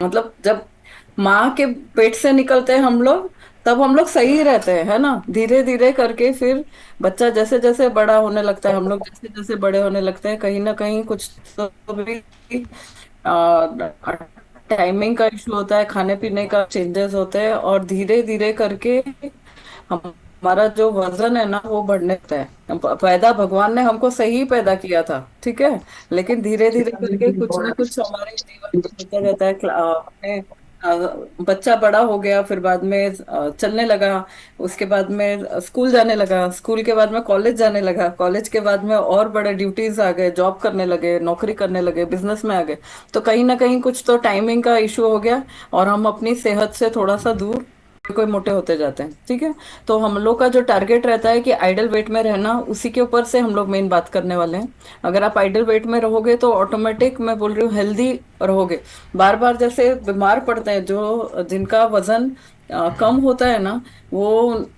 मतलब जब माँ के पेट से निकलते हैं हम लोग, तब हम लोग सही रहते हैं, है ना। धीरे धीरे करके फिर बच्चा जैसे जैसे बड़ा होने लगता है, हम लोग जैसे जैसे बड़े होने लगते हैं, कहीं ना कहीं कुछ तो भी टाइमिंग का इशू होता है, खाने पीने का चेंजेस होते हैं, और धीरे धीरे करके हमारा जो वजन है ना वो बढ़ने लगता है। पैदा भगवान ने हमको सही पैदा किया था, ठीक है, लेकिन धीरे धीरे करके कुछ ना कुछ हमारे जीवन में होता रहता है। बच्चा बड़ा हो गया, फिर बाद में चलने लगा, उसके बाद में स्कूल जाने लगा, स्कूल के बाद में कॉलेज जाने लगा, कॉलेज के बाद में और बड़े ड्यूटीज आ गए, जॉब करने लगे, नौकरी करने लगे, बिजनेस में आ गए। तो कहीं ना कहीं कुछ तो टाइमिंग का इशू हो गया, और हम अपनी सेहत से थोड़ा सा दूर, कोई मोटे होते जाते हैं, ठीक है। तो हम लोग का जो टारगेट रहता है कि आइडल वेट में रहना, उसी के ऊपर से हम लोग मेन बात करने वाले हैं। अगर आप आइडल वेट में रहोगे तो ऑटोमेटिक, मैं बोल रही हूँ, हेल्दी रहोगे। बार बार जैसे बीमार पड़ते हैं जो जिनका वजन कम होता है ना, वो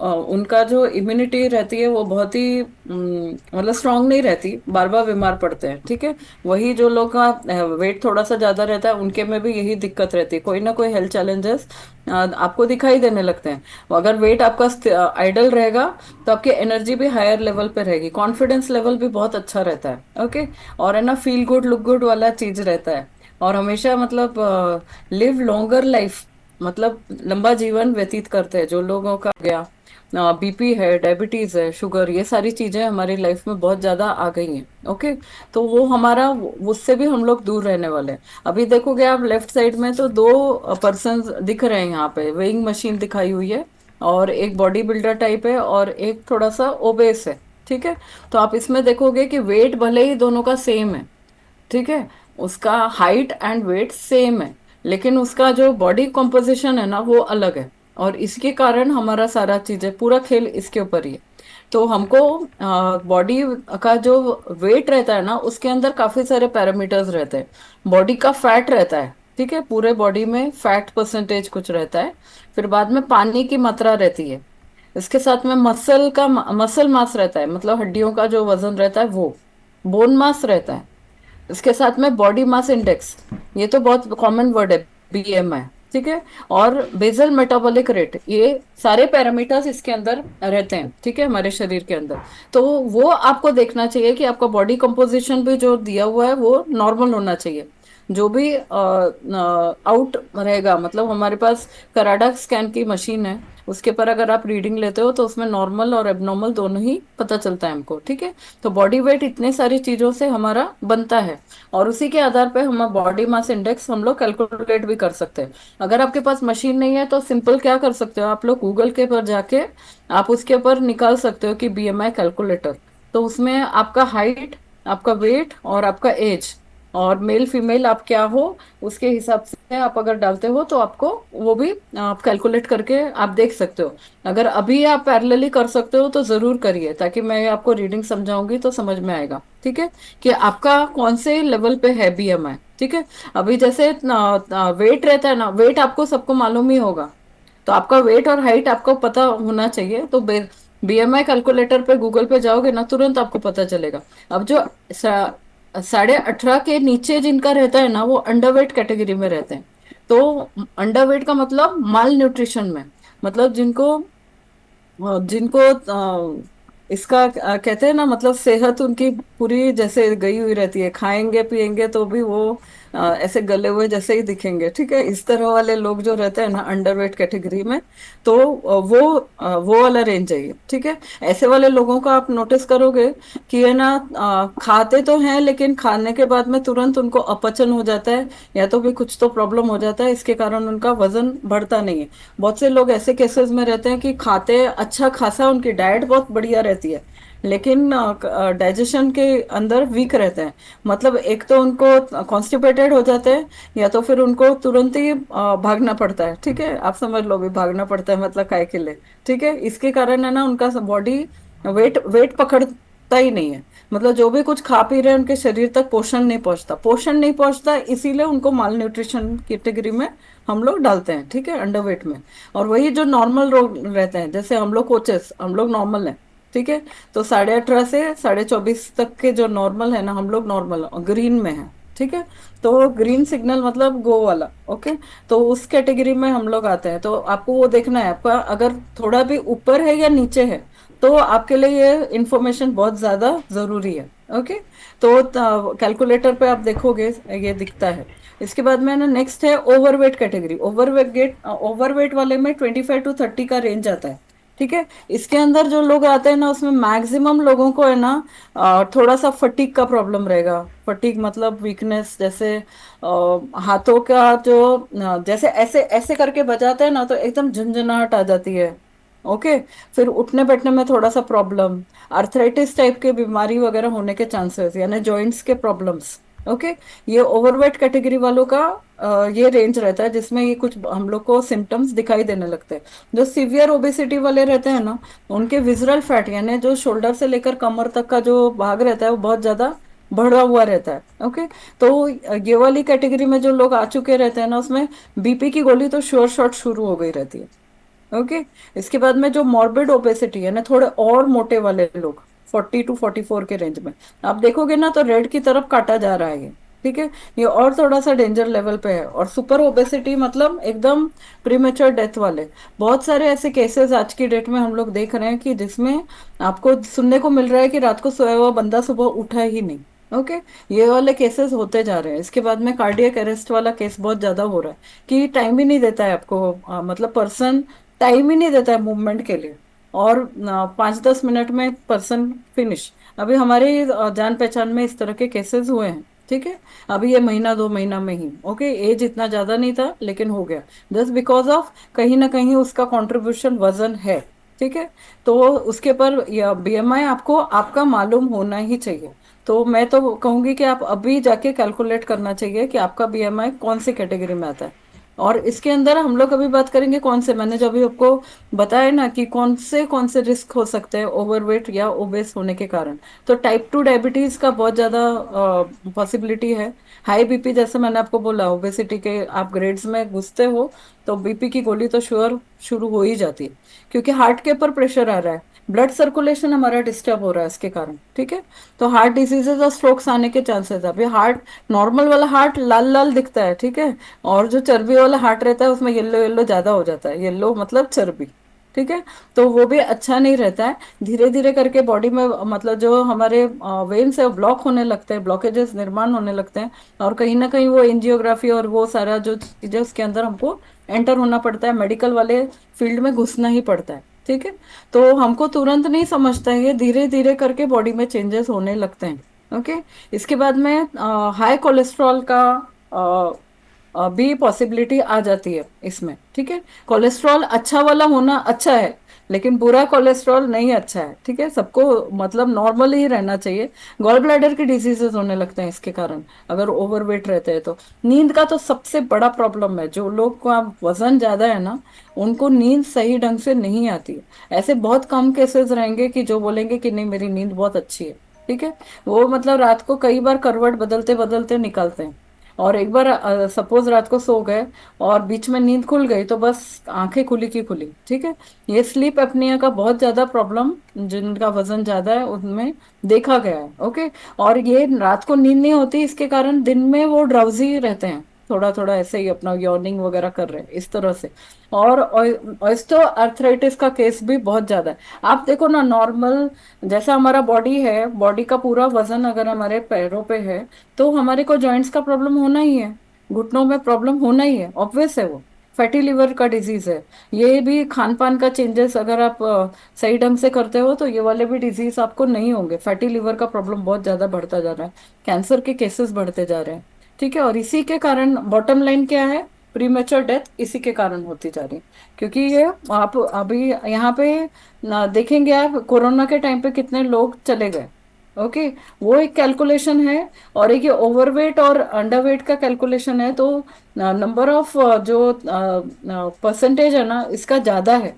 उनका जो इम्यूनिटी रहती है वो बहुत ही मतलब स्ट्रांग नहीं रहती, बार बार बीमार पड़ते हैं, ठीक है। वही जो लोग का वेट थोड़ा सा ज्यादा रहता है, उनके में भी यही दिक्कत रहती है, कोई ना कोई हेल्थ चैलेंजेस आपको दिखाई देने लगते हैं। अगर वेट आपका आइडल रहेगा, तो आपकी एनर्जी भी हायर लेवल पे रहेगी, कॉन्फिडेंस लेवल भी बहुत अच्छा रहता है, ओके। और है ना, फील गुड लुक गुड वाला चीज रहता है। और हमेशा मतलब लिव लॉन्गर लाइफ, मतलब लंबा जीवन व्यतीत करते हैं जो लोगों का हो गया, बीपी है, डायबिटीज है, शुगर, ये सारी चीजें हमारी लाइफ में बहुत ज्यादा आ गई हैं, ओके। तो वो हमारा, उससे भी हम लोग दूर रहने वाले हैं। अभी देखोगे आप लेफ्ट साइड में तो दो पर्सन दिख रहे हैं, यहाँ पे वेइंग मशीन दिखाई हुई है, और एक बॉडी बिल्डर टाइप है, और एक थोड़ा सा ओबेस है, ठीक है। तो आप इसमें देखोगे कि वेट भले ही दोनों का सेम है, ठीक है, उसका हाइट एंड वेट सेम है, लेकिन उसका जो बॉडी कॉम्पोजिशन है ना वो अलग है। और इसके कारण हमारा सारा चीजें, पूरा खेल इसके ऊपर ही है। तो हमको बॉडी का जो वेट रहता है ना, उसके अंदर काफी सारे पैरामीटर्स रहते हैं। बॉडी का फैट रहता है, ठीक है, पूरे बॉडी में फैट परसेंटेज कुछ रहता है। फिर बाद में पानी की मात्रा रहती है। इसके साथ में मसल मास रहता है, मतलब हड्डियों का जो वजन रहता है वो, बोन मास रहता है। इसके साथ में बॉडी मास इंडेक्स, ये तो बहुत कॉमन वर्ड है, बीएमआई, ठीक है। और बेसल मेटाबॉलिक रेट, ये सारे पैरामीटर्स इसके अंदर रहते हैं, ठीक है, हमारे शरीर के अंदर। तो वो आपको देखना चाहिए कि आपका बॉडी कंपोजिशन भी जो दिया हुआ है वो नॉर्मल होना चाहिए। जो भी आउट रहेगा, मतलब हमारे पास कराडा स्कैन की मशीन है, उसके पर अगर आप रीडिंग लेते हो तो उसमें नॉर्मल और एबनॉर्मल दोनों ही पता चलता है हमको, ठीक है। तो बॉडी वेट इतने सारी चीजों से हमारा बनता है, और उसी के आधार पे हम बॉडी मास इंडेक्स हम लोग कैलकुलेट भी कर सकते हैं। अगर आपके पास मशीन नहीं है तो सिंपल क्या कर सकते हो, आप लोग गूगल के पर जाके आप उसके ऊपर निकाल सकते हो कि बीएमआई कैलकुलेटर। तो उसमें आपका हाइट, आपका वेट और आपका एज, और मेल फीमेल आप क्या हो, उसके हिसाब से आप अगर डालते हो तो आपको वो भी आप कैलकुलेट करके आप देख सकते हो। अगर अभी आप पैरेलली कर सकते हो तो जरूर करिए, ताकि मैं आपको रीडिंग समझाऊंगी तो समझ में आएगा, ठीक है, कि आपका कौन से लेवल पे है बीएमआई, ठीक है। अभी जैसे वेट रहता है ना, वेट आपको सबको मालूम ही होगा, तो आपका वेट और हाइट आपको पता होना चाहिए। तो बीएमआई कैलकुलेटर पे गूगल पे जाओगे ना, तुरंत आपको पता चलेगा। अब जो 18.5 के नीचे जिनका रहता है ना, वो अंडरवेट कैटेगरी में रहते हैं। तो अंडरवेट का मतलब माल न्यूट्रिशन में, मतलब जिनको जिनको इसका कहते हैं ना, मतलब सेहत उनकी पूरी जैसे गई हुई रहती है, खाएंगे पिएंगे तो भी वो ऐसे गले हुए जैसे ही दिखेंगे, ठीक है। इस तरह वाले लोग जो रहते हैं ना अंडरवेट कैटेगरी में, तो वो वाला रेंज है ये, ठीक है। ऐसे वाले लोगों का आप नोटिस करोगे कि है ना, खाते तो हैं लेकिन खाने के बाद में तुरंत उनको अपचन हो जाता है, या तो भी कुछ तो प्रॉब्लम हो जाता है, इसके कारण उनका वजन बढ़ता नहीं है। बहुत से लोग ऐसे केसेस में रहते हैं कि खाते अच्छा खासा, उनकी डाइट बहुत बढ़िया रहती है, लेकिन डाइजेशन के अंदर वीक रहते हैं। मतलब एक तो उनको कॉन्स्टिपेटेड हो जाते हैं, या तो फिर उनको तुरंत ही भागना पड़ता है, ठीक है, आप समझ लो भी भागना पड़ता है मतलब काय के लिए, ठीक है। इसके कारण है ना, उनका बॉडी वेट वेट पकड़ता ही नहीं है। मतलब जो भी कुछ खा पी रहे हैं, उनके शरीर तक पोषण नहीं पहुंचता, इसीलिए उनको माल न्यूट्रिशन कैटेगरी में हम लोग डालते हैं, ठीक है, अंडरवेट में। और वही जो नॉर्मल लोग रहते हैं, जैसे हम लोग कोचेस, हम लोग नॉर्मल हैं, ठीक है। तो 18.5 से 24.5 तक के जो नॉर्मल है ना, हम लोग नॉर्मल ग्रीन में है, ठीक है। तो ग्रीन सिग्नल मतलब गो वाला, ओके। तो उस कैटेगरी में हम लोग आते हैं, तो आपको वो देखना है, आपका अगर थोड़ा भी ऊपर है या नीचे है, तो आपके लिए ये इंफॉर्मेशन बहुत ज्यादा जरूरी है। ओके। तो कैलकुलेटर पे आप देखोगे ये दिखता है। इसके बाद में ना नेक्स्ट है ओवरवेट कैटेगरी। ओवरवेट वाले में 25 to 30 का रेंज आता है। ठीक है। इसके अंदर जो लोग आते हैं ना, उसमें मैक्सिमम लोगों को है ना थोड़ा सा फटीग का प्रॉब्लम रहेगा। फटीग मतलब वीकनेस, जैसे हाथों का जो जैसे ऐसे ऐसे करके बजाते हैं ना, तो एकदम झंझनाहट आ जाती है। ओके। फिर उठने बैठने में थोड़ा सा प्रॉब्लम, आर्थराइटिस टाइप के बीमारी वगैरह होने के चांसेस, यानी जॉइंट्स के प्रॉब्लम्स। ओके। ये ओवरवेट कैटेगरी वालों का ये रेंज रहता है, जिसमें ये कुछ हम लोग को सिम्टम्स दिखाई देने लगते हैं। जो सीवियर ओबेसिटी वाले रहते हैं ना, उनके विजरल फैट यानी जो शोल्डर से लेकर कमर तक का जो भाग रहता है, वो बहुत ज्यादा बढ़ा हुआ रहता है। ओके। तो ये वाली कैटेगरी में जो लोग आ चुके रहते हैं ना, उसमें बीपी की गोली तो श्योर शॉट शुरू हो गई रहती है। ओके। इसके बाद में जो मॉर्बिड ओबेसिटी है ना, थोड़े और मोटे वाले लोग, 40 to 44 के रेंज में, आप देखोगे ना तो रेड की तरफ काटा जा रहा है ये। ठीक है। ये और थोड़ा सा डेंजर लेवल पे है। और सुपर ओबेसिटी मतलब एकदम प्रीमेच्योर डेथ वाले बहुत सारे ऐसे केसेस आज की डेट में हम लोग देख रहे हैं, कि जिसमें आपको सुनने को मिल रहा है कि रात को सोया हुआ बंदा सुबह उठा ही नहीं। ओके। ये वाले केसेस होते जा रहे हैं। इसके बाद में कार्डियक अरेस्ट वाला केस बहुत ज्यादा हो रहा है, कि टाइम ही नहीं देता है आपको, मतलब पर्सन टाइम ही नहीं देता है मूवमेंट के लिए। और 5-10 मिनट में पर्सन फिनिश। अभी हमारे जान पहचान में इस तरह के केसेस हुए हैं। ठीक है। अभी ये महीना 2 महीना में ही, ओके, एज इतना ज्यादा नहीं था लेकिन हो गया, जस्ट बिकॉज ऑफ कहीं ना कहीं उसका कंट्रीब्यूशन वजन है। ठीक है। तो उसके पर बीएमआई आपको आपका मालूम होना ही चाहिए। तो मैं तो कहूंगी कि आप अभी जाके कैलकुलेट करना चाहिए कि आपका बीएमआई कौन सी कैटेगरी में आता है। और इसके अंदर हम लोग अभी बात करेंगे कौन से, मैंने जो अभी आपको बताया ना कि कौन से रिस्क हो सकते हैं ओवरवेट या ओबेस होने के कारण। तो टाइप 2 डायबिटीज का बहुत ज्यादा पॉसिबिलिटी है। हाई बीपी, जैसे मैंने आपको बोला, ओबेसिटी के आप ग्रेड्स में घुसते हो तो बीपी की गोली तो श्योर शुरू हो ही जाती है, क्योंकि हार्ट के ऊपर प्रेशर आ रहा है। ब्लड सर्कुलेशन हमारा डिस्टर्ब हो रहा है इसके कारण। ठीक है। तो हार्ट डिजीजेस और स्ट्रोक्स आने के चांसेस है। अभी हार्ट, नॉर्मल वाला हार्ट लाल लाल दिखता है, ठीक है। और जो चर्बी वाला हार्ट रहता है उसमें येलो येलो ज्यादा हो जाता है, येलो मतलब चर्बी। ठीक है। तो वो भी अच्छा नहीं रहता है। धीरे धीरे करके बॉडी में मतलब जो हमारे वेन्स है वो ब्लॉक होने लगते हैं, ब्लॉकेजेस निर्माण होने लगते हैं। और कहीं ना कहीं वो एंजियोग्राफी और वो सारा जो चीजें उसके अंदर हमको एंटर होना पड़ता है, मेडिकल वाले फील्ड में घुसना ही पड़ता है। ठीक है। तो हमको तुरंत नहीं समझता है, ये धीरे धीरे करके बॉडी में चेंजेस होने लगते हैं। ओके। इसके बाद में हाई कोलेस्ट्रॉल का भी पॉसिबिलिटी आ जाती है इसमें। ठीक है। कोलेस्ट्रॉल अच्छा वाला होना अच्छा है, लेकिन बुरा कोलेस्ट्रॉल नहीं अच्छा है। ठीक है। सबको मतलब नॉर्मल ही रहना चाहिए। गॉल ब्लैडर के डिजीजेस होने लगते हैं इसके कारण, अगर ओवरवेट रहते हैं तो। नींद का तो सबसे बड़ा प्रॉब्लम है, जो लोग का वजन ज्यादा है ना, उनको नींद सही ढंग से नहीं आती है। ऐसे बहुत कम केसेस रहेंगे कि जो बोलेंगे कि नहीं मेरी नींद बहुत अच्छी है। ठीक है। वो मतलब रात को कई बार करवट बदलते बदलते निकलते हैं। और एक बार सपोज रात को सो गए और बीच में नींद खुल गई, तो बस आंखें खुली की खुली। ठीक है। ये स्लीप एपनिया का बहुत ज्यादा प्रॉब्लम जिनका वजन ज्यादा है उनमें देखा गया है। ओके। और ये रात को नींद नहीं होती, इसके कारण दिन में वो ड्राउजी रहते हैं, थोड़ा थोड़ा ऐसे ही अपना यॉर्निंग वगैरह कर रहे हैं इस तरह से। और ऑस्टियो आर्थराइटिस का केस भी बहुत ज्यादा है। आप देखो ना, नॉर्मल जैसा हमारा बॉडी है, बॉडी का पूरा वजन अगर हमारे पैरों पे है, तो हमारे को जॉइंट्स का प्रॉब्लम होना ही है, घुटनों में प्रॉब्लम होना ही है, ऑब्वियस है वो। फैटी लिवर का डिजीज है। ये भी खान पान का चेंजेस अगर आप सही ढंग से करते हो, तो ये वाले भी डिजीज आपको नहीं होंगे। फैटी लिवर का प्रॉब्लम बहुत ज्यादा बढ़ता जा रहा है, कैंसर के केसेस बढ़ते जा रहे हैं। ठीक है। और इसी के कारण बॉटम लाइन क्या है, प्रीमेच्योर डेथ इसी के कारण होती जा रही है। क्योंकि ये आप अभी यहाँ पे ना देखेंगे, आप कोरोना के टाइम पे कितने लोग चले गए। ओके। वो एक कैलकुलेशन है। और एक ये ओवरवेट और अंडरवेट का कैलकुलेशन है। तो नंबर ऑफ जो परसेंटेज है ना, इसका ज्यादा है।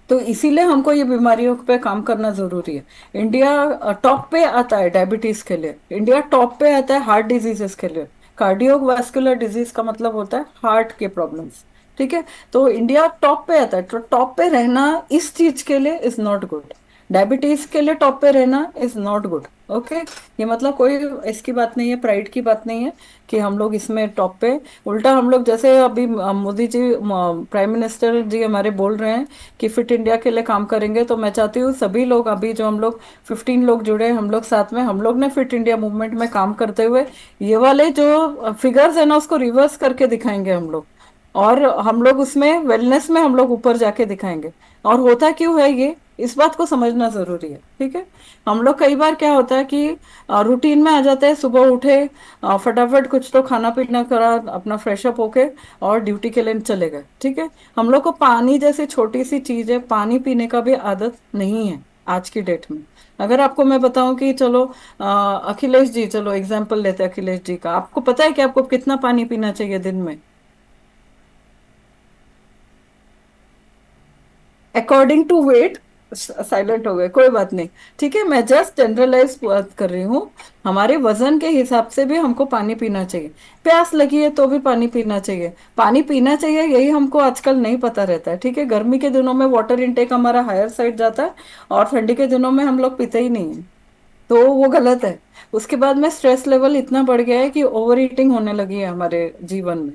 तो इसीलिए हमको ये बीमारियों पे काम करना जरूरी है। इंडिया टॉप पे आता है डायबिटीज के लिए, इंडिया टॉप पे आता है हार्ट डिजीजेस के लिए। कार्डियोवास्कुलर डिजीज का मतलब होता है हार्ट के प्रॉब्लम्स। ठीक है। तो इंडिया टॉप पे आता है, तो टॉप पे रहना इस चीज के लिए इज नॉट गुड। डायबिटीज के लिए टॉप पे रहना इज नॉट गुड। ओके, ये मतलब कोई इसकी बात नहीं है, प्राइड की बात नहीं है कि हम लोग इसमें टॉप पे। उल्टा हम लोग जैसे अभी मोदी जी प्राइम मिनिस्टर जी हमारे बोल रहे हैं कि फिट इंडिया के लिए काम करेंगे, तो मैं चाहती हूँ सभी लोग, अभी जो हम लोग 15 लोग जुड़े हैं हम लोग साथ में, हम लोग ने फिट इंडिया मूवमेंट में काम करते हुए ये वाले जो फिगर्स है ना उसको रिवर्स करके दिखाएंगे हम लोग। और हम लोग उसमें वेलनेस में हम लोग ऊपर जाके दिखाएंगे। और होता क्यों है ये, इस बात को समझना जरूरी है। ठीक है, हम लोग कई बार क्या होता है कि रूटीन में आ जाते हैं, सुबह उठे, फटाफट कुछ तो खाना पीना करा, अपना फ्रेश अप होके और ड्यूटी के लिए चले गए। ठीक है, हम लोग को पानी जैसी छोटी सी चीज है, पानी पीने का भी आदत नहीं है आज की डेट में। अगर आपको मैं बताऊं कि चलो अखिलेश जी, चलो एग्जाम्पल लेते हैं अखिलेश जी का, आपको पता है कि आपको कितना पानी पीना चाहिए दिन में? According to wait. साइलेंट हो गए, कोई बात नहीं। ठीक है, मैं जस्ट जनरलाइज बात कर रही हूँ। हमारे वजन के हिसाब से भी हमको पानी पीना चाहिए। प्यास लगी है तो भी पानी पीना चाहिए। पानी पीना चाहिए यही हमको आजकल नहीं पता रहता है। ठीक है, गर्मी के दिनों में वाटर इनटेक हमारा हायर साइड जाता है, और ठंडी के दिनों में हम लोग पीते ही नहीं है, तो वो गलत है। उसके बाद में स्ट्रेस लेवल इतना बढ़ गया है कि ओवर ईटिंग होने लगी है हमारे जीवन में।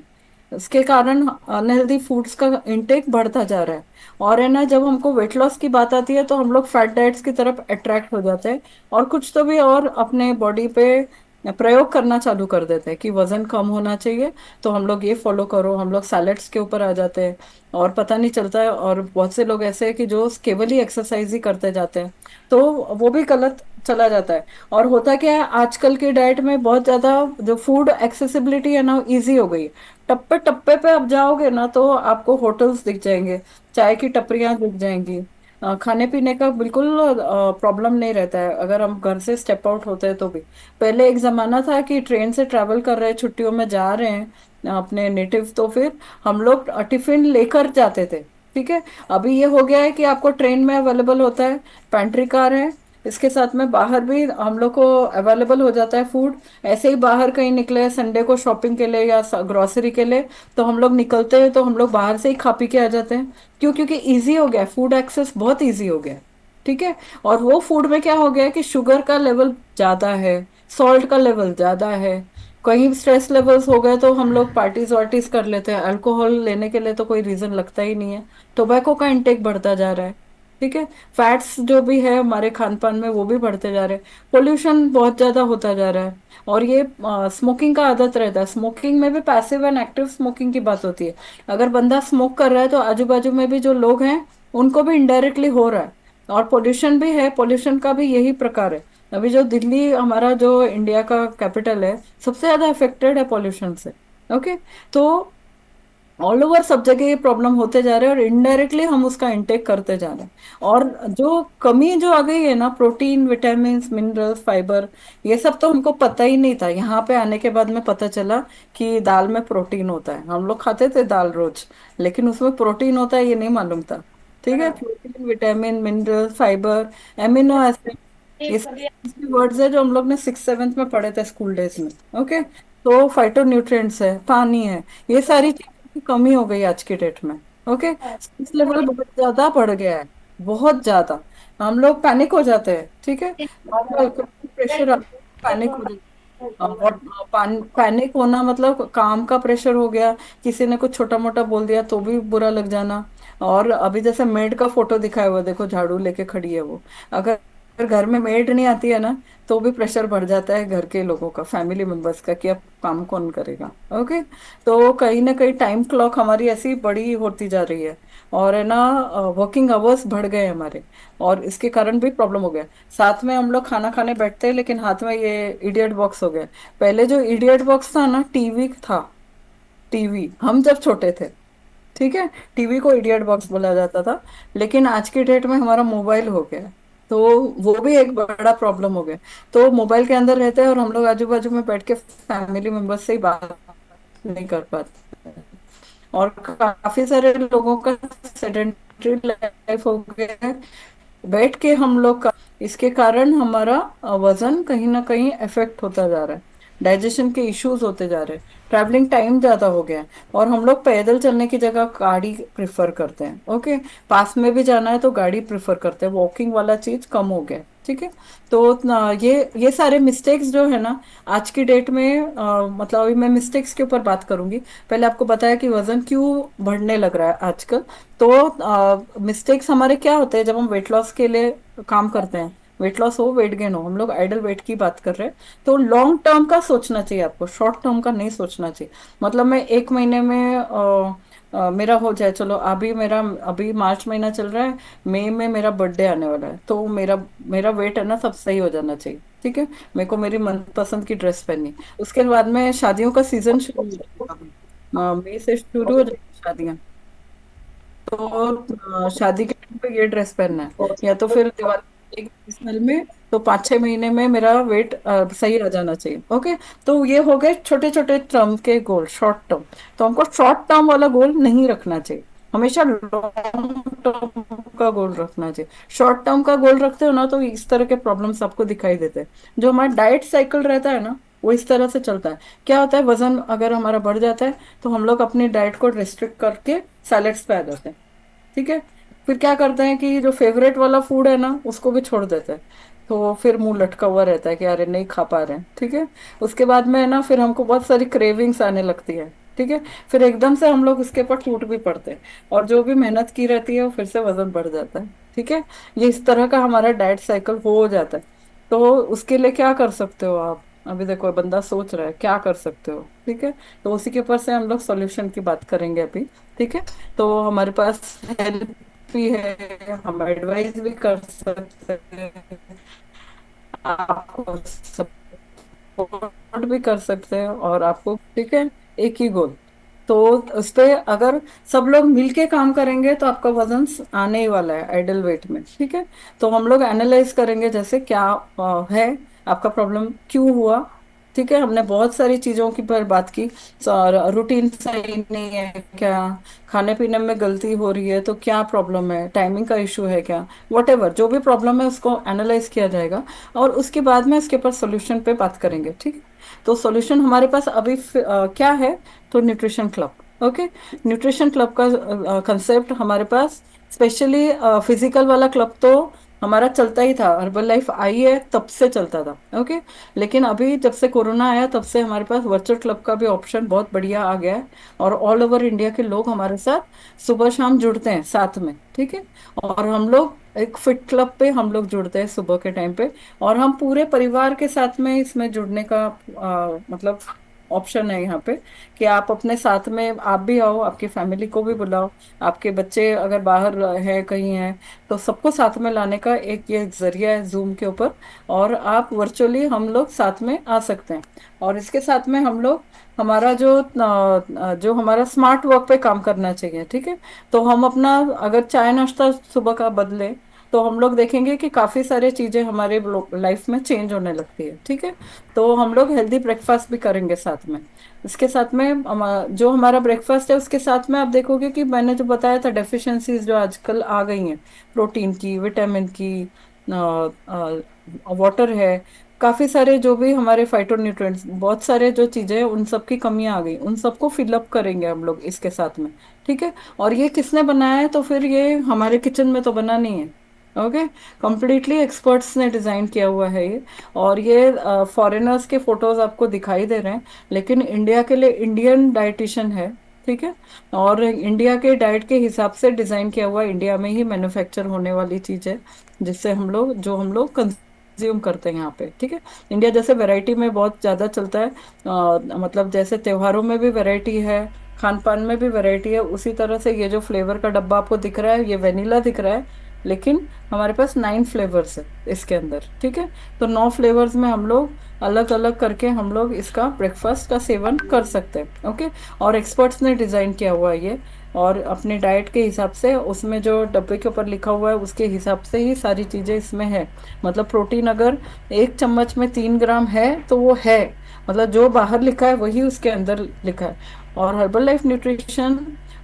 इसके कारण अनहेल्दी फूड्स का इंटेक बढ़ता जा रहा है। और है ना, जब हमको वेट लॉस की बात आती है तो हम लोग फैट डाइट्स की तरफ अट्रैक्ट हो जाते हैं, और कुछ तो भी और अपने बॉडी पे प्रयोग करना चालू कर देते हैं कि वजन कम होना चाहिए, तो हम लोग ये फॉलो करो, हम लोग सैलेड्स के ऊपर आ जाते हैं। और पता नहीं चलता है, और बहुत से लोग ऐसे हैं कि जो केवल ही एक्सरसाइज ही करते जाते हैं, तो वो भी गलत चला जाता है। और होता क्या है, आजकल की डाइट में बहुत ज्यादा जो फूड एक्सेसिबिलिटी है ना इजी हो गई है। टप्पे टप्पे पे आप जाओगे ना तो आपको होटल्स दिख जाएंगे, चाय की टपरियां दिख जाएंगी। खाने पीने का बिल्कुल प्रॉब्लम नहीं रहता है अगर हम घर से स्टेप आउट होते हैं तो भी। पहले एक जमाना था कि ट्रेन से ट्रैवल कर रहे हैं, छुट्टियों में जा रहे हैं अपने नेटिव, तो फिर हम लोग टिफिन लेकर जाते थे। ठीक है, अभी ये हो गया है कि आपको ट्रेन में अवेलेबल होता है, पेंट्री कार है, इसके साथ में बाहर भी हम लोग को अवेलेबल हो जाता है फूड। ऐसे ही बाहर कहीं निकले संडे को शॉपिंग के लिए या ग्रोसरी के लिए, तो हम लोग निकलते हैं तो हम लोग बाहर से ही खा पी के आ जाते हैं। क्यों? क्योंकि इजी हो गया, फूड एक्सेस बहुत इजी हो गया। ठीक है, और वो फूड में क्या हो गया है कि शुगर का लेवल ज्यादा है, सॉल्ट का लेवल ज्यादा है। कहीं स्ट्रेस लेवल्स हो गए तो हम लोग पार्टीज वार्टीज कर लेते हैं, अल्कोहल लेने के लिए तो कोई रीजन लगता ही नहीं है। टोबैको का इंटेक बढ़ता जा रहा है। ठीक है, फैट्स जो भी है हमारे खान पान में वो भी बढ़ते जा रहे हैं। पोल्यूशन बहुत ज्यादा होता जा रहा है। और ये स्मोकिंग का आदत रहता है, स्मोकिंग में भी पैसिव एंड एक्टिव स्मोकिंग की बात होती है। अगर बंदा स्मोक कर रहा है तो आजू बाजू में भी जो लोग हैं उनको भी इनडायरेक्टली हो रहा है। और पोल्यूशन भी है, पोल्यूशन का भी यही प्रकार है। अभी जो दिल्ली हमारा जो इंडिया का कैपिटल है, सबसे ज्यादा अफेक्टेड है पोल्यूशन से। ओके, तो ऑल ओवर सब जगह ये प्रॉब्लम होते जा रहे हैं और इनडायरेक्टली हम उसका इंटेक करते जा रहे हैं। और जो कमी जो आ गई है ना, प्रोटीन, विटामिन, मिनरल्स, फाइबर, ये सब तो हमको पता ही नहीं था। यहाँ पे आने के बाद में पता चला कि दाल में प्रोटीन होता है। हम लोग खाते थे दाल रोज, लेकिन उसमें प्रोटीन होता है ये नहीं मालूम था। ठीक है, protein, vitamin, mineral, fibre, amino acid, ये सारे वर्ड्स है जो हम लोग ने 6th 7th में पढ़े थे स्कूल डेज में। ओके, तो फाइटो न्यूट्रिएंट्स है, पानी है, ये सारी चीजों की कमी हो गई आज की डेट में। ओके, स्ट्रेस लेवल बहुत ज्यादा बढ़ गया है, बहुत ज्यादा। हम लोग पैनिक हो जाते हैं। ठीक है, नॉर्मल प्रेशर पैनिक हो जाते हैं। और पैनिक होना मतलब काम का प्रेशर हो गया, किसी ने कुछ छोटा मोटा बोल दिया तो भी बुरा लग जाना। और अभी जैसे मेड का फोटो दिखाया हुआ, देखो झाड़ू लेके खड़ी है वो, अगर अगर घर में मेड नहीं आती है ना तो भी प्रेशर बढ़ जाता है घर के लोगों का, फैमिली मेंबर्स का, कि अब काम कौन करेगा। ओके, तो कहीं ना कहीं टाइम क्लॉक हमारी ऐसी बड़ी होती जा रही है। और है ना, वर्किंग आवर्स बढ़ गए हमारे, और इसके कारण भी प्रॉब्लम हो गया। साथ में हम लोग खाना खाने बैठते हैं लेकिन हाथ में ये इडियट बॉक्स हो गया। पहले जो इडियट बॉक्स था ना, टीवी था, टीवी हम जब छोटे थे। ठीक है, टीवी को इडियट बॉक्स बोला जाता था, लेकिन आज की डेट में हमारा मोबाइल हो गया है, तो वो भी एक बड़ा प्रॉब्लम हो गया। तो मोबाइल के अंदर रहते हैं और हम लोग आजू बाजू में बैठ के फैमिली मेंबर्स से ही बात नहीं कर पाते। और काफी सारे लोगों का सेडेंटरी लाइफ हो गया है, बैठ के हम लोग का, इसके कारण हमारा वजन कहीं ना कहीं इफेक्ट होता जा रहा है। डाइजेशन के इश्यूज होते जा रहे हैं, ट्रैवलिंग टाइम ज्यादा हो गया है, और हम लोग पैदल चलने की जगह गाड़ी प्रिफर करते हैं। ओके, पास में भी जाना है तो गाड़ी प्रिफर करते हैं, वॉकिंग वाला चीज कम हो गया है। ठीक है, तो ये सारे मिस्टेक्स जो है ना आज की डेट में, मतलब अभी मैं मिस्टेक्स के ऊपर बात करूंगी। पहले आपको बताया कि वजन क्यों बढ़ने लग रहा है आजकल। तो मिस्टेक्स हमारे क्या होते हैं जब हम वेट लॉस के लिए काम करते हैं, वेट लॉस हो वेट गेन हो, हम लोग आइडल वेट की बात कर रहे हैं। तो लॉन्ग टर्म का सोचना चाहिए आपको, शॉर्ट टर्म का नहीं सोचना चाहिए। मतलब मैं एक महीने में मेरा हो जाए, चलो अभी मेरा, अभी मार्च महीना चल रहा है, मई में मेरा बर्थडे आने वाला है, तो मेरा मेरा वेट है ना सब सही हो जाना चाहिए। ठीक है, मेरे को मेरी मनपसंद की ड्रेस पहननी। उसके बाद में शादियों का सीजन शुरू हो जाएगा अभी, मई से शुरू हो जाएगी शादियां। तो शादी के टाइम पे ये ड्रेस पहनना है, या तो फिर दिवाली एक साल में, तो 5-6 महीने में मेरा वेट सही आ जाना चाहिए। ओके, तो ये हो गए छोटे छोटे टर्म के गोल, शॉर्ट टर्म। तो हमको शॉर्ट टर्म वाला गोल नहीं रखना चाहिए, हमेशा लॉन्ग टर्म का गोल रखना चाहिए। शॉर्ट टर्म का गोल रखते हो ना तो इस तरह के प्रॉब्लम्स आपको दिखाई देते हैं। जो हमारा डाइट साइकिल रहता है ना वो इस तरह से चलता है। क्या होता है, वजन अगर हमारा बढ़ जाता है तो हम लोग अपनी डाइट को रिस्ट्रिक्ट करके सैलेड्स पे आ जाते हैं। ठीक है, फिर क्या करते हैं कि जो फेवरेट वाला फूड है ना उसको भी छोड़ देते हैं। तो फिर मुंह लटका हुआ रहता है कि अरे नहीं खा पा रहे हैं। ठीक है, उसके बाद में है ना फिर हमको बहुत सारी क्रेविंग्स आने लगती है। ठीक है, फिर एकदम से हम लोग उसके ऊपर टूट भी पड़ते हैं, और जो भी मेहनत की रहती है वो फिर से वजन बढ़ जाता है। ठीक है, ये इस तरह का हमारा डाइट साइकिल हो जाता है। तो उसके लिए क्या कर सकते हो आप, अभी देखो बंदा सोच रहा है क्या कर सकते हो। ठीक है, तो उसी के ऊपर से हम लोग सॉल्यूशन की बात करेंगे अभी। ठीक है, तो हमारे पास हेल्प भी है, हम एडवाइस भी कर सकते हैं, आपको सपोर्ट भी कर सकते हैं, और आपको, ठीक है, एक ही गोल। तो उस पे अगर सब लोग मिलके काम करेंगे तो आपका वजन आने ही वाला है आइडल वेट में। ठीक है, तो हम लोग एनालाइज करेंगे जैसे क्या है आपका प्रॉब्लम, क्यों हुआ। ठीक है, हमने बहुत सारी चीजों की पर बात की। रूटीन सही नहीं है क्या, खाने पीने में गलती हो रही है तो क्या प्रॉब्लम है, टाइमिंग का इशू है क्या, वट एवर जो भी प्रॉब्लम है उसको एनालाइज किया जाएगा, और उसके बाद में इसके ऊपर सोल्यूशन पे बात करेंगे। ठीक है, तो सॉल्यूशन हमारे पास अभी क्या है, तो nutrition club. Okay, nutrition club का कंसेप्ट हमारे पास, स्पेशली फिजिकल वाला क्लब तो हमारा चलता ही था, हर्बल लाइफ आई है तब से चलता था। ओके, लेकिन अभी जब से कोरोना आया तब से हमारे पास वर्चुअल क्लब का भी ऑप्शन बहुत बढ़िया आ गया है, और ऑल ओवर इंडिया के लोग हमारे साथ सुबह शाम जुड़ते हैं साथ में। ठीक है, और हम लोग एक फिट क्लब पे हम लोग जुड़ते हैं सुबह के टाइम पे, और हम पूरे परिवार के साथ में इसमें जुड़ने का मतलब ऑप्शन है यहाँ पे, कि आप अपने साथ में आप भी आओ, आपकी फैमिली को भी बुलाओ, आपके बच्चे अगर बाहर है कहीं है तो सबको साथ में लाने का एक ये जरिया है जूम के ऊपर, और आप वर्चुअली हम लोग साथ में आ सकते हैं। और इसके साथ में हम लोग हमारा जो हमारा स्मार्ट वर्क पे काम करना चाहिए। ठीक है, तो हम अपना अगर चाय नाश्ता सुबह का बदले तो हम लोग देखेंगे कि काफी सारी चीजें हमारे लाइफ में चेंज होने लगती है। ठीक है, तो हम लोग हेल्दी ब्रेकफास्ट भी करेंगे साथ में। इसके साथ में जो हमारा ब्रेकफास्ट है उसके साथ में आप देखोगे कि मैंने जो बताया था डेफिशिएंसीज जो आजकल आ गई हैं, प्रोटीन की, विटामिन की, वाटर है, काफी सारे जो भी हमारे फाइटोन्यूट्रिएंट्स, बहुत सारे जो चीजें हैं उन सब की कमियां आ गई, उन सबको फिलअप करेंगे हम लोग इसके साथ में। ठीक है, और ये किसने बनाया है, तो फिर ये हमारे किचन में तो बना नहीं है। ओके, कंप्लीटली एक्सपर्ट्स ने डिजाइन किया हुआ है ये। और ये फॉरेनर्स के फोटोज आपको दिखाई दे रहे हैं, लेकिन इंडिया के लिए इंडियन डाइटिशियन है। ठीक है, और इंडिया के डाइट के हिसाब से डिजाइन किया हुआ, इंडिया में ही मैन्युफैक्चर होने वाली चीज है, जिससे हम लोग कंज्यूम करते हैं यहाँ पे। ठीक है, इंडिया जैसे वैरायटी में बहुत ज्यादा चलता है, मतलब जैसे त्योहारों में भी वैरायटी है, खान पान में भी वैरायटी है, उसी तरह से ये जो फ्लेवर का डब्बा आपको दिख रहा है ये वेनिला दिख रहा है, लेकिन हमारे पास 9 फ्लेवर्स है इसके अंदर। ठीक है, तो 9 फ्लेवर्स में हम लोग अलग अलग करके हम लोग इसका ब्रेकफास्ट का सेवन कर सकते हैं। ओके, और एक्सपर्ट्स ने डिजाइन किया हुआ है ये, और अपने डाइट के हिसाब से उसमें जो डब्बे के ऊपर लिखा हुआ है उसके हिसाब से ही सारी चीजें इसमें है। मतलब प्रोटीन अगर एक चम्मच में 3 ग्राम है तो वो है, मतलब जो बाहर लिखा है वही उसके अंदर लिखा है। और Herbalife nutrition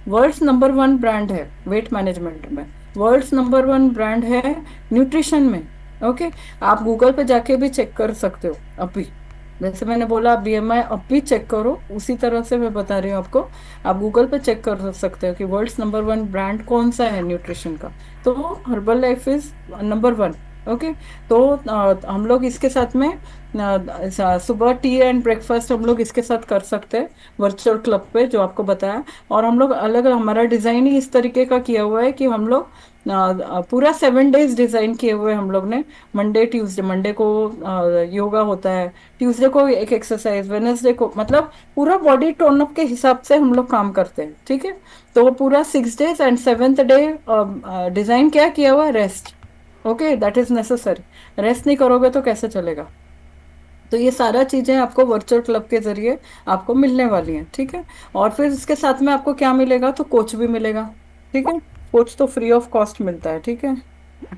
world's number 1 brand है वेट मैनेजमेंट में, वर्ल्ड्स नंबर 1 ब्रांड है न्यूट्रिशन में। ओके, आप गूगल पे जाके भी चेक कर सकते हो अभी। जैसे मैंने बोला, आप बीएमआई अब भी चेक करो, उसी तरह से मैं बता रही हूँ आपको। आप गूगल पे चेक कर सकते हो कि वर्ल्ड्स नंबर वन ब्रांड कौन सा है न्यूट्रिशन का। तो herbal life is number one. Okay. तो हम लोग इसके साथ में सुबह टी एंड ब्रेकफास्ट हम लोग इसके साथ कर सकते हैं, वर्चुअल क्लब पे जो आपको बताया। और हम लोग अलग, हमारा डिजाइन ही इस तरीके का किया हुआ है कि हम लोग पूरा 7 डेज डिजाइन किए हुए हैं हम लोग ने। मंडे ट्यूसडे, मंडे को योगा होता है, ट्यूसडे को एक एक्सरसाइज, वेनेसडे को, मतलब पूरा बॉडी टोन अप के हिसाब से हम लोग काम करते हैं, ठीक है। तो वो पूरा 6 days and 7th day design क्या किया हुआ है, rest. Okay, that is necessary. Rest नहीं करोगे तो कैसे चलेगा। तो ये सारा चीजें आपको वर्चुअल क्लब के जरिए आपको मिलने वाली हैं, ठीक है। और फिर इसके साथ में आपको क्या मिलेगा, तो कोच भी मिलेगा, ठीक है। कोच तो फ्री ऑफ कॉस्ट मिलता है, ठीक है।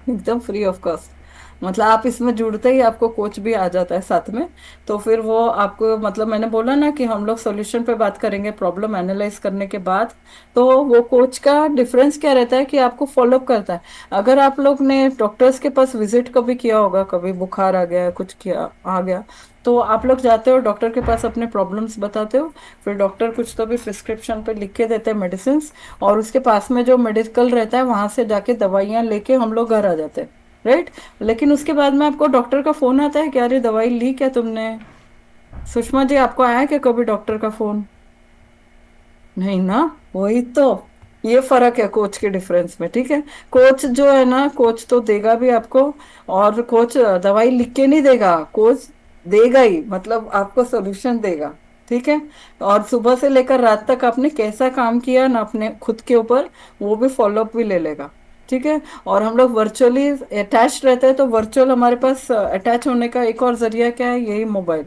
एकदम फ्री ऑफ कॉस्ट। मतलब आप इसमें जुड़ते ही आपको कोच भी आ जाता है साथ में। तो फिर वो आपको, मतलब मैंने बोला ना कि हम लोग सॉल्यूशन पे बात करेंगे प्रॉब्लम एनालाइज करने के बाद। तो वो कोच का डिफरेंस क्या रहता है कि आपको फॉलोअप करता है। अगर आप लोग ने डॉक्टर्स के पास विजिट कभी किया होगा, कभी बुखार आ गया, कुछ किया आ गया, तो आप लोग जाते हो डॉक्टर के पास, अपने प्रॉब्लम्स बताते हो, फिर डॉक्टर कुछ तो भी प्रिस्क्रिप्शन पे लिख के देते हैं मेडिसिन, और उसके पास में जो मेडिकल रहता है वहां से जाके दवाइयां लेके हम लोग घर आ जाते हैं, राइट। लेकिन उसके बाद में आपको डॉक्टर का फोन आता है कि अरे दवाई ली क्या तुमने। सुषमा जी, आपको आया क्या कभी डॉक्टर का फोन? नहीं ना। वही तो, ये फर्क है कोच के डिफरेंस में, ठीक है। कोच जो है ना, कोच तो देगा भी आपको, और कोच दवाई लिख के नहीं देगा, कोच देगा ही, मतलब आपको सोल्यूशन देगा, ठीक है। और सुबह से लेकर रात तक आपने कैसा काम किया ना अपने खुद के ऊपर, वो भी फॉलोअप भी ले लेगा, ठीक है। और हम लोग वर्चुअली अटैच रहते हैं, तो वर्चुअल हमारे पास अटैच होने का एक और जरिया क्या है, यही मोबाइल,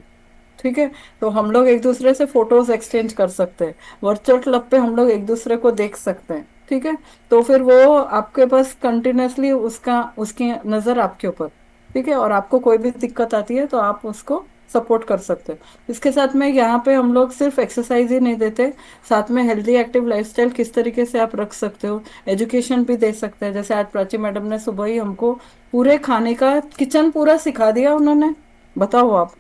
ठीक है। तो हम लोग एक दूसरे से फोटोज एक्सचेंज कर सकते हैं, वर्चुअल क्लब पे हम लोग एक दूसरे को देख सकते हैं, ठीक है। तो फिर वो आपके पास कंटिन्यूअसली उसका, उसकी नजर आपके ऊपर, ठीक है। और आपको कोई भी दिक्कत आती है तो आप उसको सपोर्ट कर सकते हो। इसके साथ में यहाँ पे हम लोग सिर्फ एक्सरसाइज ही नहीं देते, साथ में हेल्दी एक्टिव लाइफस्टाइल किस तरीके से आप रख सकते हो, एजुकेशन भी दे सकते हैं। जैसे आज प्राची मैडम ने सुबह ही हमको पूरे खाने का किचन पूरा सिखा दिया उन्होंने। बताओ आप,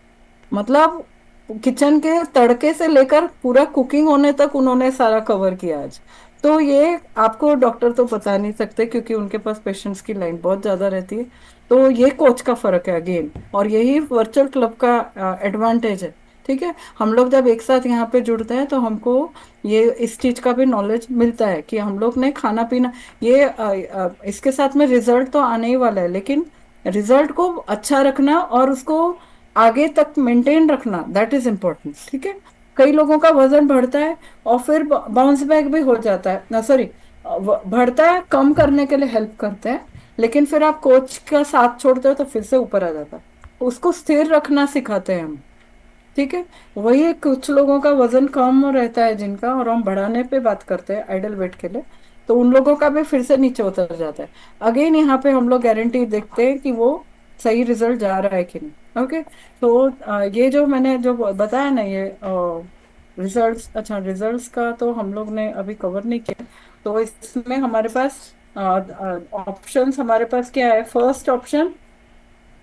मतलब किचन के तड़के से लेकर पूरा कुकिंग होने तक उन्होंने सारा कवर किया आज। तो ये आपको डॉक्टर तो बता नहीं सकते, क्योंकि उनके पास पेशेंट्स की लाइन बहुत ज्यादा रहती है। तो ये कोच का फर्क है अगेन, और यही वर्चुअल क्लब का एडवांटेज है, ठीक है। हम लोग जब एक साथ यहाँ पे जुड़ते हैं तो हमको ये इस चीज का भी नॉलेज मिलता है कि हम लोग ने खाना पीना, ये इसके साथ में रिजल्ट तो आने ही वाला है, लेकिन रिजल्ट को अच्छा रखना और उसको आगे तक मेंटेन रखना, दैट इज इम्पोर्टेंट, ठीक है। कई लोगों का वजन बढ़ता है और फिर बाउंस बैक भी हो जाता है ना, सॉरी, बढ़ता है, कम करने के लिए हेल्प करते हैं, लेकिन फिर आप कोच का साथ छोड़ते हो तो फिर से ऊपर आ जाता है। उसको स्थिर रखना सिखाते हैं हम, ठीक है। वही कुछ लोगों का वजन कम रहता है जिनका, और हम बढ़ाने पे बात करते हैं आइडल वेट के लिए, तो उन लोगों का भी फिर से नीचे उतर जाता है। अगेन यहाँ पे हम लोग गारंटी देखते हैं कि वो सही रिजल्ट जा रहा है कि नहीं। ओके। तो ये जो मैंने जो बताया ना, ये रिजल्ट्स, अच्छा रिजल्ट्स का तो हम लोग ने अभी कवर नहीं किया। तो इसमें हमारे पास ऑप्शंस, हमारे पास क्या है, फर्स्ट ऑप्शन,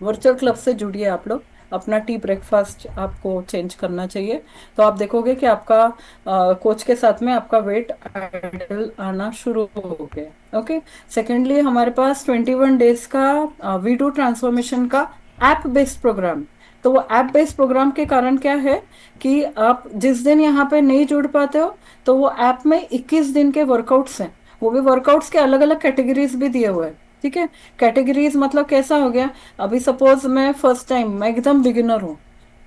वर्चुअल क्लब से जुड़िए आप लोग, अपना टी ब्रेकफास्ट आपको चेंज करना चाहिए। तो आप देखोगे कि आपका कोच के साथ में आपका वेट आइडल आना शुरू हो गया। ओके। सेकेंडली, हमारे पास 21 डेज का वी डू ट्रांसफॉर्मेशन का ऐप बेस्ड प्रोग्राम। तो वो ऐप बेस्ड प्रोग्राम के कारण क्या है कि आप जिस दिन यहाँ पे नहीं जुड़ पाते हो, तो वो ऐप में 21 दिन के वर्कआउट्स हैं। वो भी वर्कआउट्स के अलग अलग कैटेगरीज भी दिए हुए हैं, ठीक है। कैटेगरीज मतलब कैसा हो गया, अभी सपोज मैं फर्स्ट टाइम, मैं एकदम बिगिनर हूँ,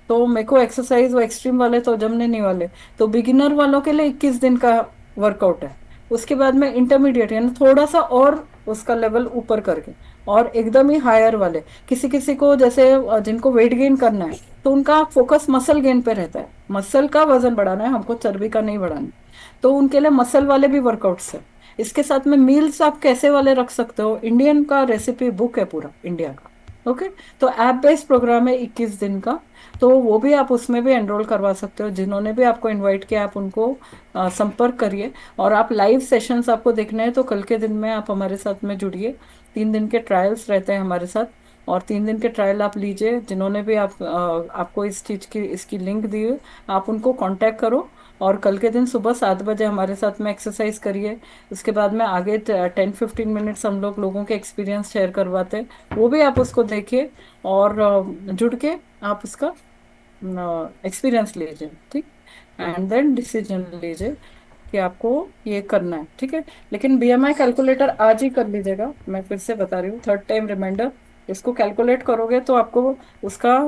तो मेरे को एक्सरसाइज वो एक्सट्रीम वाले तो जमने नहीं वाले, तो बिगिनर वालों के लिए 21 दिन का वर्कआउट है। उसके बाद में इंटरमीडिएट, यानी थोड़ा सा और उसका लेवल ऊपर करके, और एकदम ही हायर वाले, किसी किसी को जैसे जिनको वेट गेन करना है, तो उनका फोकस मसल गेन पे रहता है, मसल का वजन बढ़ाना है हमको, चर्बी का नहीं बढ़ाना। तो उनके लिए मसल वाले भी वर्कआउट्स है। इसके साथ में मील्स आप कैसे वाले रख सकते हो, इंडियन का रेसिपी बुक है पूरा इंडिया का। ओके। तो ऐप बेस्ड प्रोग्राम है 21 दिन का। तो वो भी आप उसमें भी एनरोल करवा सकते हो, जिन्होंने भी आपको इनवाइट किया आप उनको संपर्क करिए। और आप लाइव सेशंस आपको देखने हैं तो कल के दिन में आप हमारे साथ में जुड़िए, 3 दिन के ट्रायल्स रहते हैं हमारे साथ। और 3 दिन के ट्रायल आप लीजिए। जिन्होंने भी आपको इस चीज की इसकी लिंक दी है, आप उनको कांटेक्ट करो। और कल के दिन सुबह 7 बजे हमारे साथ में एक्सरसाइज करिए। उसके बाद में आगे 10-15 मिनट्स हम लोगों के एक्सपीरियंस शेयर करवाते हैं, वो भी आप उसको देखिए। और जुड़ के आप उसका एक्सपीरियंस लीजिए, ठीक। एंड देन डिसीजन लीजिए कि आपको ये करना है, ठीक है। लेकिन बीएमआई कैलकुलेटर आज ही कर लीजिएगा, मैं फिर से बता रही हूँ, थर्ड टाइम रिमाइंडर। इसको कैलकुलेट करोगे तो आपको उसका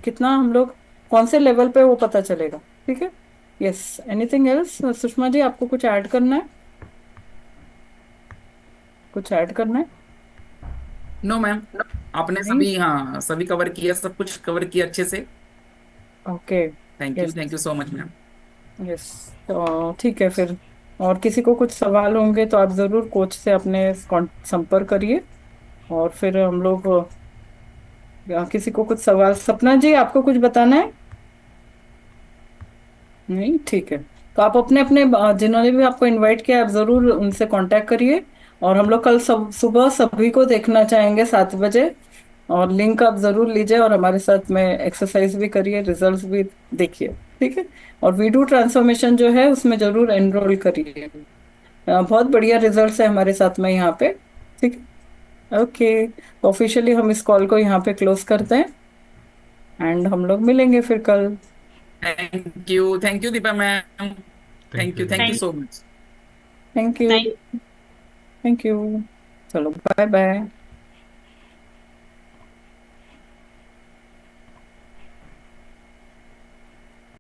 कितना हम लोग कौन से लेवल पे वो पता चलेगा, ठीक है। Yes, anything else Sushma ji, आपको कुछ ऐड करना है? कुछ ऐड करना है? नो मैम, आपने नहीं। सभी, हाँ, सभी कवर किया, सब कुछ कवर किया अच्छे से। Okay. Yes. Thank you so much ma'am. Yes. तो ठीक है फिर। और किसी को कुछ सवाल होंगे तो आप जरूर कोच से अपने संपर्क करिए। और फिर हम लोग किसी को कुछ सवाल, सपना जी आपको कुछ बताना है? नहीं, ठीक है। तो आप अपने अपने जिन्होंने भी आपको इनवाइट किया, आप जरूर उनसे कांटेक्ट करिए। और हम लोग कल सब सुबह सभी को देखना चाहेंगे 7 बजे। और लिंक आप जरूर लीजिए और हमारे साथ में एक्सरसाइज भी करिए, रिजल्ट्स भी देखिए, ठीक है। और वीडू ट्रांसफॉर्मेशन जो है उसमें जरूर एनरोल करिए। बहुत बढ़िया रिजल्ट्स है हमारे साथ में यहाँ पे, ठीक है। ओके, तो ऑफिशियली हम इस कॉल को यहाँ पे क्लोज करते हैं। एंड हम लोग मिलेंगे फिर कल। Thank you Deepa ma'am. Thank you thank Deepa you ma'am. So much. Thank you. Thank you. चलो, बाय बाय।